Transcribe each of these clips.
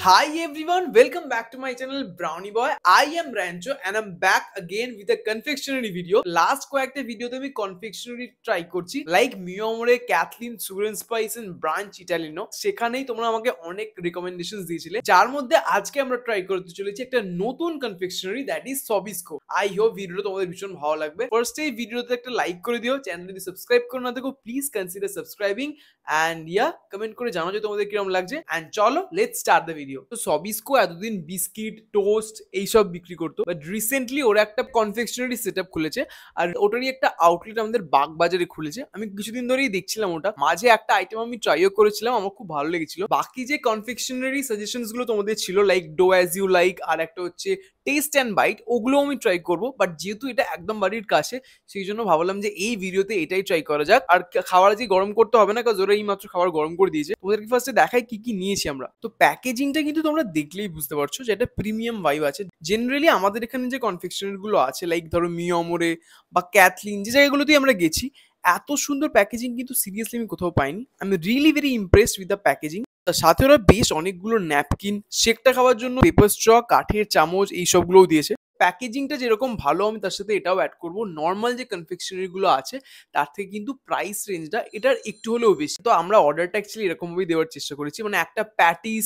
Hi everyone, welcome back to my channel Brownie Boy. I am Rancho and I'm back again with a confectionery video. Last কয়েকটা ভিডিওতে আমি confectionery try করছি like Mio Amore, Kathleen, Sugar and Spice and ব্রাঞ্চ ইটালিনো। সেখানেই তোমরা আমাকে অনেক রিকমেন্ডেশনস দিয়েছিলে, যার মধ্যে আজকে আমরা ট্রাই করতে চলেছি একটা নতুন confectionery, that is Sobisco. I hope ভিডিওটা তোমাদের ভীষণ ভালো লাগবে। ফার্স্টে এই ভিডিওতে একটা লাইক করে দিও, চ্যানেল যদি সাবস্ক্রাইব করে না থাকো please consider subscribing and comment করে জানাও যে তোমাদের কিরকম লাগছে। অ্যান্ড চলো লেটস স্টার্ট দ্য ভিডিও। তো সবিস্কো এতদিন বিস্কিট, টোস্ট এইসব বিক্রি করতো, বাট রিসেন্টলি ওরা একটা কনফেকশনারি সেটআপ খুলেছে আর ওটারই একটা আউটলেট আমাদের বাগবাজারে খুলেছে। আমি কিছুদিন ধরেই দেখছিলাম ওটা, মাঝে একটা আইটেম আমি ট্রাইও করেছিলাম, আমার খুব ভালো লেগেছিল। বাকি যে কনফেকশনারি সাজেশনস গুলো তোমাদের ছিল like Dough as you like আর একটা হচ্ছে টেস্ট অ্যান্ড বাইট, ওগুলো আমি ট্রাই করবো। বাট যেহেতু এটা একদম বাড়ির কাছে, সেই জন্য ভাবলাম যে এই ভিডিওতে এটাই ট্রাই করা যাক। আর খাবার যে গরম করতে হবে না, কারণ ওরা এই মাত্র খাবার গরম করে দিয়েছে। ওদেরকে ফার্স্টে দেখাই কি কি নিয়েছি আমরা। তো প্যাকেজিংটা কিন্তু তোমরা দেখলেই বুঝতে পারছো যে একটা প্রিমিয়াম ভাইব আছে। জেনারেলি আমাদের এখানে যে কনফেকশনারি গুলো আছে লাইক ধরো মিওমোরে বা ক্যাথলিন, যে জায়গাগুলোতেই আমরা গেছি, এত সুন্দর প্যাকেজিং কিন্তু সিরিয়াসলি আমি কোথাও পাইনি। I am really very impressed with the packaging. তার সাথে ওরা বেশ অনেকগুলো ন্যাপকিন, শেকটা খাওয়ার জন্য পেপার স্ট্র, কাঠের চামচ, এইসবগুলোও দিয়েছে। প্যাকেজিংটা যেরকম ভালো, আমি তার সাথে এটাও অ্যাড করবো, নর্মাল যে কনফেকশনারি গুলো আছে তার থেকে কিন্তু প্রাইস রেঞ্জটা এটার একটু হলেও বেশি। তো আমরা অর্ডারটা অ্যাকচুয়ালি এরকম ভাবেই দেওয়ার চেষ্টা করেছি, মানে একটা প্যাটিস,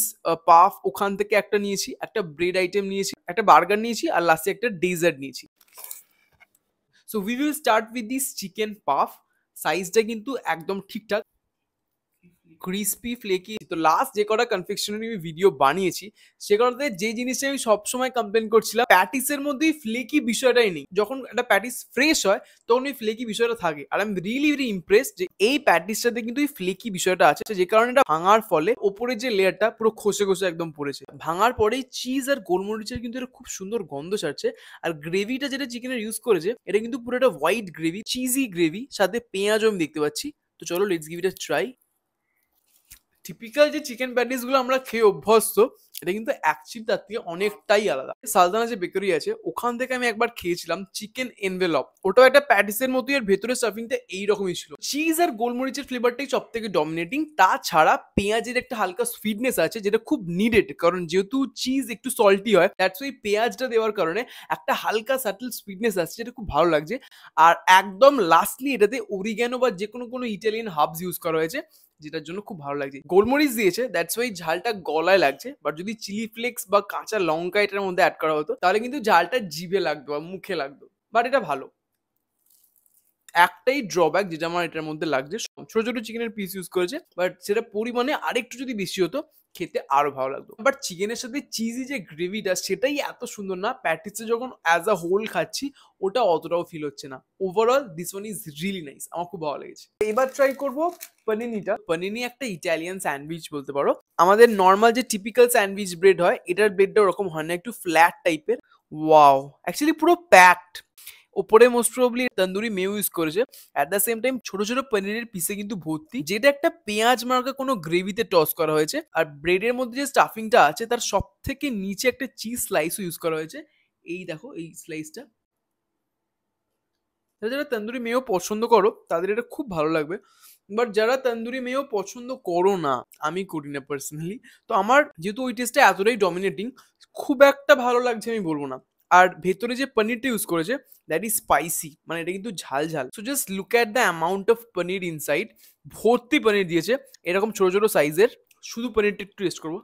পাফ ওখান থেকে একটা নিয়েছি, একটা ব্রেড আইটেম নিয়েছি, একটা বার্গার নিয়েছি, আর লাস্টে একটা ডেজার্ট নিয়েছি। So we will start with this chicken puff. সাইজটা কিন্তু একদম ঠিকঠাক, ক্রিস্পি ফ্লেকি। তো লাস্ট যে কটা কনফেকশনারি ভিডিও বানিয়েছি সে কটাতে যে জিনিসটা আমি সবসময় কমপ্লেন করছিলাম, প্যাটিসের মধ্যেই ফ্লেকি বিষয়টাই নেই। যখন একটা প্যাটিস ফ্রেশ হয় তখন ওই ফ্লেকি বিষয়টা থাকে। আর আমি রিয়েলি ভেরি ইমপ্রেসড যে এই প্যাটিসটাতে কিন্তু এই ফ্লেকি বিষয়টা আছে, যে কারণে এটা ভাঙার ফলে ওপরের যে লেয়ারটা পুরো খসে খসে একদম পড়েছে। ভাঙার পরেই চিজ আর গোলমরিচের কিন্তু এটা খুব সুন্দর গন্ধ ছাড়ছে। আর গ্রেভিটা যেটা চিকেনের ইউজ করেছে এটা কিন্তু পুরো একটা হোয়াইট গ্রেভি, চিজি গ্রেভি, সাথে পেঁয়াজও আমি দেখতে পাচ্ছি। তো চলো let's give it a try. Typical যে চিকেন প্যাটিস গুলো আমরা খেয়ে অভ্যস্ত, এটা কিন্তু অ্যাকচুয়ালি তার থেকে অনেকটাই আলাদা। সালদানা যে বেকারি আছে ওখান থেকে আমি একবার খেয়েছিলাম চিকেন এনভেলপ, ওটাও একটা প্যাটিসের মতোই, আর ভেতরে স্টাফিংটা এইরকমই ছিল। চিজ আর গোলমরিচের ফ্লেভারটাই সব থেকে ডমিনেটিং। তাছাড়া পেঁয়াজের একটা হালকা সুইটনেস আছে যেটা খুব নিডেড, কারণ যেহেতু চিজ একটু সল্টি হয়, দ্যাটস ওয়াই পেঁয়াজটা দেওয়ার কারণে একটা হালকা সাটল সুইটনেস আসছে, যেটা খুব ভালো লাগছে। আর একদম লাস্টলি এটাতে অরিগ্যানো বা যে কোনো ইটালিয়ান হার্বস ইউজ করা হয়েছে, যেটার জন্য খুব ভালো লাগছে। গোলমরিচ দিয়েছে, দ্যাটস ওয়াই ঝালটা গলায় লাগছে। বাট যদি চিলি ফ্লেক্স বা কাঁচা লঙ্কা এটার মধ্যে অ্যাড করা হতো তাহলে কিন্তু ঝালটা জিভে লাগতো বা মুখে লাগতো। বাট এটা ভালো। একটাই ড্রব্যাক যেটা আমার এটার মধ্যে লাগছে, ছোট ছোট চিকেনের পিস ইউজ করেছে, বাট সেটা পরিমাণে আরেকটু যদি বেশি হতো খেতে আরো ভালো লাগতো। বাট চিকেনের সাথে চিজি যে গ্রেভিটা সেটাই এত সুন্দর না, প্যাটিসে যখন অ্যাজ আ হোল খাচ্ছি ওটা অতটাও ফিল হচ্ছে না। Overall this one is really nice, আমার খুব ভালো লেগেছে। এবার ট্রাই করবো পানিনিটা। পানিনি একটা ইটালিয়ান স্যান্ডউইচ বলতে পারো। আমাদের নর্মাল যে টিপিক্যাল স্যান্ডউইচ ব্রেড হয়, এটার ব্রেডটা ওরকম হয় না, একটু ফ্ল্যাট টাইপের। ওয়াও, অ্যাকচুয়ালি পুরো প্যাকড। ওপরে মোস্ট প্রবাবলি তন্দুরি মেও ইউজ করেছে। অ্যাট দ্য সেম টাইম ছোট ছোট পনিরের পিসে কিন্তু ভর্তি, যেটা একটা পেঁয়াজ মার্কা কোনো গ্রেভিতে টস করা হয়েছে। আর ব্রেডের মধ্যে যে স্টাফিংটা আছে তার সব থেকে নিচে একটা চিজ স্লাইসও ইউজ করা হয়েছে। এই দেখো এই স্লাইসটা, যারা তন্দুরি মেও পছন্দ করো তাদের এটা খুব ভালো লাগবে। বাট যারা তন্দুরি মেও পছন্দ করো না, আমি করি না পার্সোনালি, তো আমার যেহেতু ওই টেস্টটা এতটাই ডমিনেটিং, খুব একটা ভালো লাগছে আমি বলবো না। আর ভেতরে যে পনিরটা ইউজ করেছে দ্যাট ইজ স্পাইসি, মানে এটা কিন্তু ঝাল ঝাল। So just look at the amount of paneer inside. ভর্তি পনির দিয়েছে, এরকম ছোট ছোট সাইজের। শুধু পনিরটা একটু টেস্ট করবো।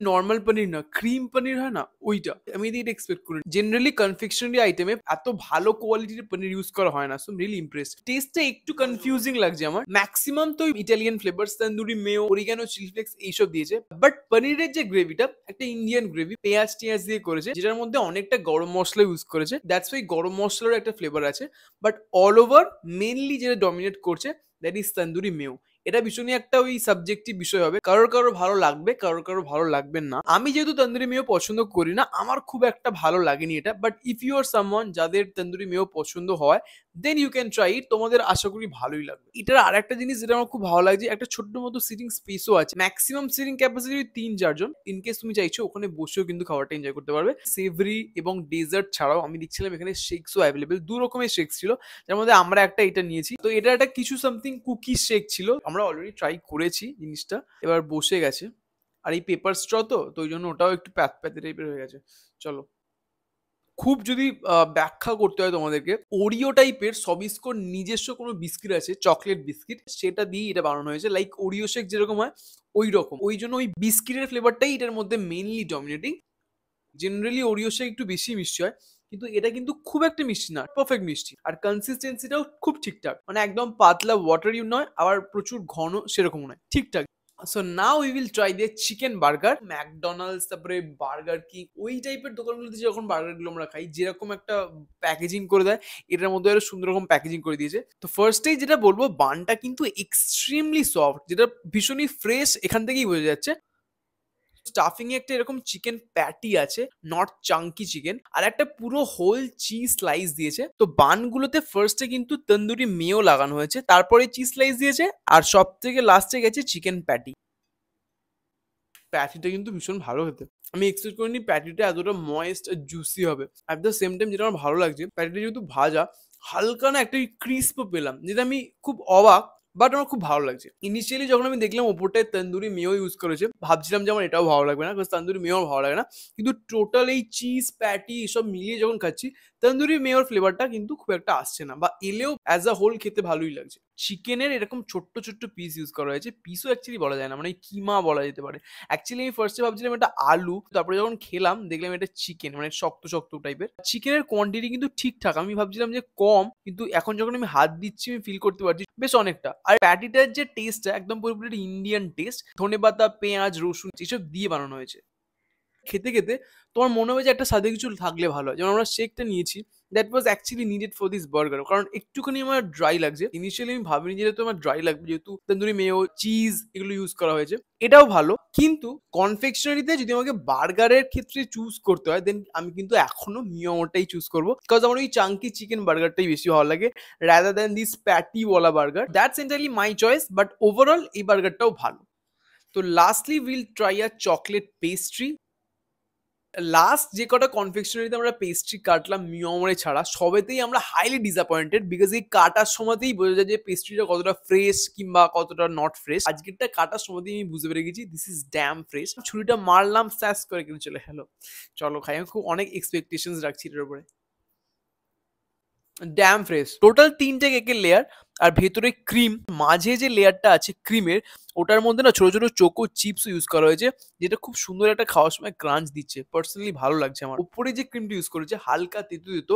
নর্মাল পনির না, ক্রিম পনির হয় না ওইটা, আমি এটা এক্সপেক্ট করি। জেনারেলি কনফেকশনারি আইটেমে এত ভালো কোয়ালিটির পনির ইউজ করা হয় না, সো রিয়েলি ইমপ্রেসড। টেস্টটা একটু কনফিউজিং লাগছে আমার। ম্যাক্সিমাম তো ইটালিয়ান ফ্লেভারস, তন্দুরি মেও, অরিগানো, চিলি ফ্লেক্স এইসব দিয়েছে। বাট পনিরের যে গ্রেভিটা একটা ইন্ডিয়ান গ্রেভি, পেঁয়াজ টিয়াজ দিয়ে করেছে, যেটার মধ্যে অনেকটা গরম মশলা ইউজ করেছে। দ্যাটস ওয়াই গরম মশলার একটা ফ্লেভার আছে। বাট অল ওভার মেনলি যেটা ডমিনেট করছে দ্যাট ইজ তন্দুরি মেও। এটা ভীষণই একটা ওই সাবজেক্টিভ বিষয় হবে, কারোর কারোর ভালো লাগবে, কারোর কারোর ভালো লাগবে না। আমি যেহেতু তন্দুরি মেও পছন্দ করি না, আমার খুব একটা ভালো লাগেনি এটা। But if you are someone যাদের তন্দুরি মেও পছন্দ হয়, then you can try it, তোমাদের আশা করি ভালোই লাগবে। এটার আর একটা জিনিস যেটা আমার খুব ভালো লাগছে, একটা ছোট্ট মতো সিটিং স্পেসও আছে। ম্যাক্সিমাম সিটিং ক্যাপাসিটি 3-4 জন। ইনকেস তুমি চাইছো ওখানে বসেও কিন্তু খাবারটা এনজয় করতে পারবে। সেভরি এবং ডেজার্ট ছাড়াও আমি দেখছিলাম এখানে শেকসও অ্যাভেলেবেল, 2 রকমের শেকস ছিল, যার মধ্যে আমরা একটা এটা নিয়েছি। তো এটা একটা কিছু সামথিং কুকি শেক ছিল, আমরা অলরেডি ট্রাই করেছি জিনিসটা। এবার বসে গেছে, আর এই পেপার স্ট্র তো ওই জন্য ওটাও একটু প্যাথ টাইপের হয়ে গেছে। চলো, খুব যদি ব্যাখ্যা করতে হয় তোমাদেরকে, ওরিও টাইপের সবিস্কোর নিজস্ব কোনো বিস্কিট আছে, চকলেট বিস্কিট, সেটা দিয়েই এটা বানানো হয়েছে। লাইক ওরিও শেক যেরকম হয় ওই রকম, ওই জন্য ওই বিস্কিটের ফ্লেভারটাই এটার মধ্যে mainly dominating. Generally Oreo shake একটু বেশি মিষ্টি হয়, কিন্তু এটা কিন্তু খুব একটা মিষ্টি না, পারফেক্ট মিষ্টি। আর কনসিস্টেন্সিটাও খুব ঠিকঠাক, মানে একদম পাতলা ওয়াটারিও নয়, আবার প্রচুর ঘন সেরকম নয়, ঠিকঠাক। So now we will try দিয়ে চিকেন বার্গার। ম্যাকডোনাল্ডস, তারপরে বার্গার কিং, ওই টাইপের দোকানগুলোতে যখন বার্গারগুলো আমরা খাই, যেরকম একটা প্যাকেজিং করে দেয়, এটার মধ্যে আরো সুন্দর রকম প্যাকেজিং করে দিয়েছে। তো ফার্স্টেই যেটা বলবো, বানটা কিন্তু এক্সট্রিমলি সফট, যেটা ভীষণই ফ্রেশ, এখান থেকেই বোঝা যাচ্ছে। স্টাফিং এ একটা এরকম চিকেন প্যাটি আছে, নট চাঙ্কি চিকেন, আর একটা পুরো হোল চিজ স্লাইস দিয়েছে। তো বানগুলোতে ফার্স্টে কিন্তু তন্দুরি মেও লাগানো হয়েছে, তারপরে চিজ স্লাইস দিয়েছে, আর সব থেকে লাস্টে গেছে চিকেন প্যাটি। প্যাটিটা কিন্তু ভীষণ ভালো খেতে। আমি এক্সপেক্ট করিনি প্যাটিটা এতটা ময়েস্ট আর জুসি হবে। অ্যাট দ্য সেম টাইম যেটা আমার ভালো লাগছে, প্যাটিটা যেহেতু ভাজা, হালকা না একটা ক্রিস্পও পেলাম, যেটা আমি খুব অবাক, বাট আমার খুব ভালো লাগছে। ইনিশিয়ালি যখন আমি দেখলাম ওপরটায় তন্দুরি মেও ইউজ করেছে, ভাবছিলাম যে আমার এটাও ভালো লাগবে না, বিকজ তন্দুরি মেও আমার ভালো লাগে না। কিন্তু টোটাল এই চিজ প্যাটি এসব মিলিয়ে যখন খাচ্ছি, তন্দুরি মেওর ফ্লেভারটা কিন্তু খুব একটা আসছে না, বা এলেও অ্যাজ আ হোল খেতে ভালোই লাগছে। চিকেনের এরকম ছোট্ট ছোট্ট পিস ইউজ করা হয়েছে, পিসও অ্যাকচুয়ালি বলা যায় না, মানে কিমা বলা যেতে পারে। অ্যাকচুয়ালি আমি ফার্স্টে ভাবছিলাম এটা আলু, তারপরে যখন খেলাম দেখলাম এটা চিকেন, মানে শক্ত শক্ত টাইপের। চিকেনের কোয়ান্টিটি কিন্তু ঠিকঠাক, আমি ভাবছিলাম যে কম, কিন্তু এখন যখন আমি হাত দিচ্ছি আমি ফিল করতে পারছি বেশ অনেকটা। আর প্যাটিটার যে টেস্টটা একদম পুরোপুরি ইন্ডিয়ান টেস্ট, ধনেপাতা, পেঁয়াজ, রসুন এসব দিয়ে বানানো হয়েছে। খেতে খেতে তোমার মনে হবে যে একটা সাথে কিছু থাকলে ভালো হয়। যেমন আমরা শেকটা নিয়েছি, that was actually needed for this burger, কারণ একটুখানি আমার ড্রাই লাগছে। ইনিশিয়ালি আমি ভাবিনি যেহেতু আমার ড্রাই লাগবে, যেহেতু তন্দুরি মেয়ো, চিজ এগুলো ইউজ করা হয়েছে। এটাও ভালো, কিন্তু কনফেকশনারিতে যদি আমাকে বার্গারের ক্ষেত্রে চুজ করতে হয়, দেন আমি কিন্তু এখনো মিয়ামোটাই চুজ করবো, বিকজ আমার ওই চাঙ্কি চিকেন বার্গারটাই বেশি ভালো লাগে রাদার দ্যান দিস প্যাটি ওয়ালা burger. That's entirely my choice, but overall এই বার্গারটাও ভালো। তো lastly will try a chocolate pastry. Last যে কটা কনফেকশনারিতে আমরা পেস্ট্রি কাটলাম মিয়মরে ছাড়া, সবেতেই আমরা হাইলি ডিসঅ্যাপয়েন্টেড, বিকজ এই কাটার সময়তেই বোঝা যায় যে পেস্ট্রিটা কতটা ফ্রেশ কিংবা কতটা নট ফ্রেশ। আজকেরটা কাটার সময়তেই আমি বুঝতে পেরে গেছি দিস ইজ ড্যাম ফ্রেশ। ছুরিটা মারলাম, স্যাস করে কেটে চলে হ্যালো, চলো খাই। আমি খুব অনেক এক্সপেকটেশনস রাখছি এটার উপরে। Dam fresh. টোটাল 3টে কেকের লেয়ার, আর ভেতরে ক্রিম, মাঝে যে লেয়ারটা আছে ক্রিমের, ওটার মধ্যে না ছোট ছোট চোকো চিপস ইউজ করা হয়েছে, যেটা খুব সুন্দর একটা খাওয়ার সময় ক্রাঞ্চ দিচ্ছে। পার্সোনালি ভালো লাগছে আমার। উপরে যে ক্রিমটা ইউজ করেছে হালকা তেতো তেতো,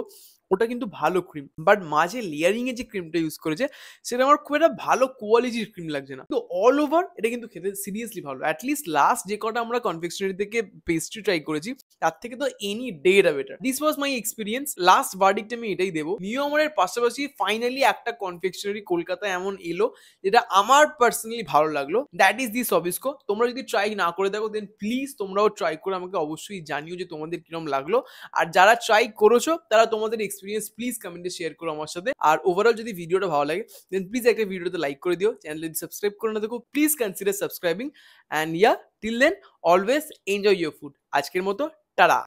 ওটা কিন্তু ভালো ক্রিম, বাট মাঝে লেয়ারিং এ যে ক্রিমটা ইউজ করেছে সেটা আমার খুব একটা ভালো কোয়ালিটির ক্রিম লাগছে না। তো অল ওভার এটা কিন্তু খেতে সিরিয়াসলি ভালো। অ্যাটলিস্ট লাস্ট যে কটা আমরা কনফেকশনারি থেকে পেস্ট্রি ট্রাই করেছি, তার থেকে তো এনি ডে এটা better. This was my experience. Last verdict আমি এটাই দেবো। মিওমরের পাশাপাশি ফাইনালি একটা কনফেকশনারি কলকাতায় এমন এলো যেটা আমার পার্সোনালি ভালো লাগলো, দ্যাট ইজ দি সবিস্কো। তোমরা যদি ট্রাই না করে দেখো, দেন প্লিজ তোমরাও ট্রাই করে আমাকে অবশ্যই জানিও যে তোমাদের কিরকম লাগলো। আর যারা ট্রাই করেছো তারা তোমাদের এক্সপিরিয়েন্স প্লিজ কমেন্টে শেয়ার করো আমার সাথে। আর ওভারঅল যদি ভিডিওটা ভালো লাগে, দেন প্লিজ একটা ভিডিওতে লাইক করে দিও। চ্যানেল যদি সাবস্ক্রাইব করে না দেখো, please consider subscribing. And yeah, till then always enjoy your food. আজকের মতো টাটা।